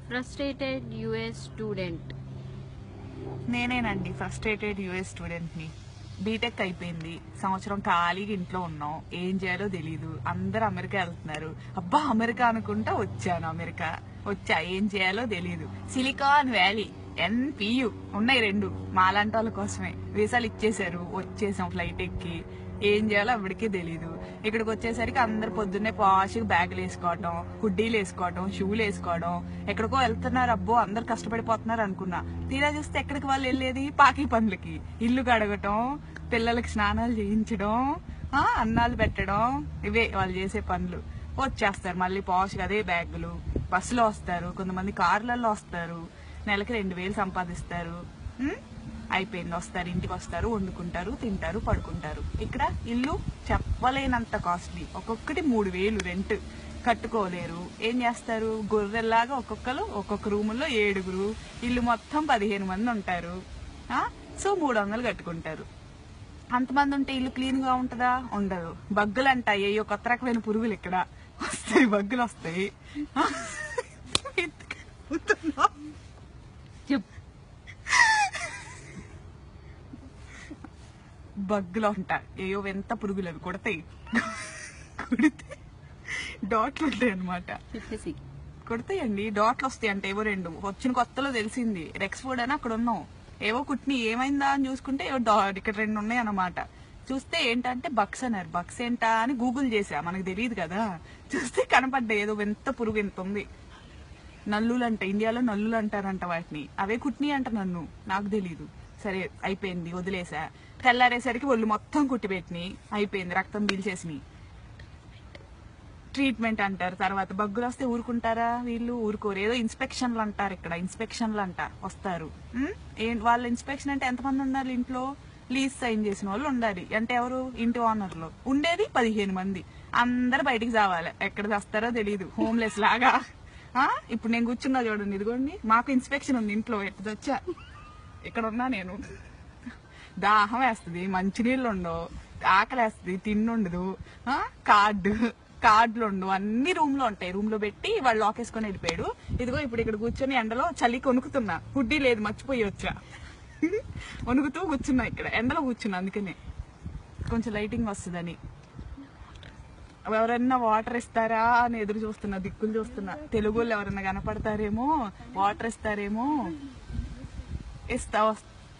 Frustrated US student. నేనేనండి frustrated US స్టూడెంట్ని. BTech అయిపోయింది, సంవత్సరం ఖాళీగా ఇంట్లో ఉన్నాం, ఏం చేయాలో తెలీదు. అందరు అమెరికా వెళ్తున్నారు, అబ్బా అమెరికా అనుకుంటా వచ్చాను. అమెరికా వచ్చా, ఏం చేయాలో తెలీదు. సిలికాన్ వ్యాలీ, NPU ఉన్నాయి రెండు, మాలాంటి వాళ్ళ కోసమే. వీసాలు ఇచ్చేసారు, వచ్చేసాం ఫ్లైట్ ఎక్కి. ఏం చేయాలో అప్పటికే తెలీదు. ఇక్కడికి వచ్చేసరికి అందరు పొద్దున్నే పాష్గా బ్యాగులు వేసుకోవడం, హుడ్డీలు వేసుకోవడం, షూలు వేసుకోవడం, ఎక్కడికో వెళ్తున్నారు, అబ్బో అందరు కష్టపడిపోతున్నారు అనుకున్నా. తీరా చూస్తే ఎక్కడికి వాళ్ళు వెళ్ళేది పాకి పనులకి. ఇల్లు కడగటం, పిల్లలకి స్నానాలు చేయించడం, అన్నాలు పెట్టడం, ఇవే వాళ్ళు చేసే పనులు. వచ్చేస్తారు మళ్ళీ పాష్గా అదే బ్యాగులు. బస్సులో వస్తారు, కొంతమంది కార్లలో వస్తారు, నెలకి 2000 సంపాదిస్తారు. అయిపోయింది, వస్తారు, ఇంటికి వస్తారు, వండుకుంటారు, తింటారు, పడుకుంటారు. ఇక్కడ ఇల్లు చెప్పలేనంత కాస్ట్లీ, ఒక్కొక్కటి 3000 రెంట్. కట్టుకోలేరు, ఏం చేస్తారు, గొర్రెల్లాగా ఒక్కొక్క రూముల్లో 7, ఇల్లు మొత్తం 15 మంది ఉంటారు. సో 300 కట్టుకుంటారు. అంతమంది ఉంటే ఇల్లు క్లీన్ గా ఉంటుందా? ఉండదు. బగ్గులు అంటాయి, అయ్యో కొత్త రకమైన పురుగులు ఇక్కడ వస్తాయి, బగ్గులు వస్తాయి. బగ్గులు ఉంటాయి, ఏయో ఎంత పురుగులు అవి కొడతాయి. కొడితే డాట్లు ఉంటాయి అనమాట. కొడతాయండి, డాట్లు వస్తాయి అంటే ఏవో 2. వచ్చిన కొత్తలో తెలిసింది, రెక్స్ఫోర్డ్ అని అక్కడ ఉన్నాం. ఏవో కుట్ని, ఏమైందా అని చూసుకుంటే ఏవో ఇక్కడ 2 ఉన్నాయి అన్నమాట. చూస్తే ఏంటంటే బక్స్ అన్నారు. బక్స్ ఏంటా అని గూగుల్ చేసా, మనకు తెలియదు కదా. చూస్తే కనపడ్డాయి, ఏదో ఎంత పురుగు ఎంత ఉంది. నల్లులు అంట, ఇండియాలో నల్లులు అంటారంట వాటిని. అవే కుట్ని అంట, నన్ను నాకు తెలీదు. సరే అయిపోయింది, వదిలేసా. తెల్లారేసరికి ఒళ్ళు మొత్తం కుట్టిపెట్టినాయి, అయిపోయింది, రక్తం పీల్చేసినాయి. ట్రీట్మెంట్ అంటారు. తర్వాత బగ్గులు వస్తే ఊరుకుంటారా వీళ్ళు? ఊరుకోరు. ఏదో ఇన్స్పెక్షన్లు అంటారు, ఇక్కడ ఇన్స్పెక్షన్లు అంట వస్తారు. వాళ్ళ ఇన్స్పెక్షన్ అంటే ఎంతమంది ఉండాలి ఇంట్లో? లీజ్ సైన్ చేసిన వాళ్ళు ఉండాలి. అంటే ఎవరు? ఇంటి ఓనర్లు. ఉండేది 15 మంది. అందరు బయటికి రావాలి, ఎక్కడ చేస్తారో తెలియదు, హోమ్లెస్ లాగా. ఇప్పుడు నేను కూర్చున్నా చూడండి, ఇదిగోండి, మాకు ఇన్స్పెక్షన్ ఉంది ఇంట్లో. ఎట్టదొచ్చా, ఇక్కడ ఉన్నా నేను. దాహం వేస్తుంది, మంచినీళ్ళు ఉండవు, ఆకలి వేస్తుంది, తిండుండదు, కార్డులు ఉండవు, అన్ని రూమ్ లో ఉంటాయి. రూమ్ లో పెట్టి వాళ్ళు లాక్ వేసుకొని వెళ్ళిపోయాడు. ఇదిగో ఇప్పుడు ఇక్కడ కూర్చొని ఎండలో చలి కొనుక్కుతున్నా, హుడ్డీ లేదు, మర్చిపోయి వచ్చా. వణుకుతూ కూర్చున్నా, ఇక్కడ ఎండలో కూర్చున్నా, అందుకనే కొంచెం లైటింగ్ వస్తుందని. ఎవరన్నా వాటర్ ఇస్తారా అని ఎదురు చూస్తున్నా, దిక్కులు చూస్తున్నా. తెలుగు వాళ్ళు ఎవరన్నా కనపడతారేమో, వాటర్ ఇస్తారేమో,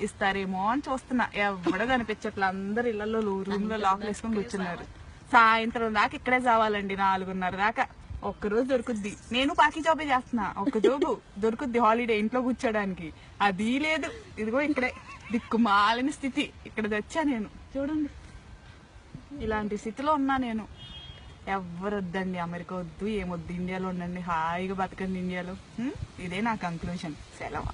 ఇస్తారేమో అని చూస్తున్నా. ఎవడో కనిపించట్లా, అందరు ఇళ్లలో రూమ్ లో లాక్ వేసుకొని కూర్చున్నారు. సాయంత్రం దాకా ఇక్కడే చావాలండి, 4:30 దాకా. ఒక్కరోజు దొరుకుద్ది. నేను పాకి జాబే చేస్తున్నా, ఒక్క జాబు దొరుకుద్ది హాలిడే ఇంట్లో కూర్చోడానికి. అది లేదు. ఇదిగో ఇక్కడే దిక్కుమాలిన స్థితి. ఇక్కడ తెచ్చా నేను, చూడండి, ఇలాంటి స్థితిలో ఉన్నా నేను. ఎవరు వద్దండి, అమెరికా వద్దు, ఏమొద్దు, ఇండియాలో ఉండండి, హాయిగా బతకండి ఇండియాలో. ఇదే నా కంక్లూజన్. సెలవు.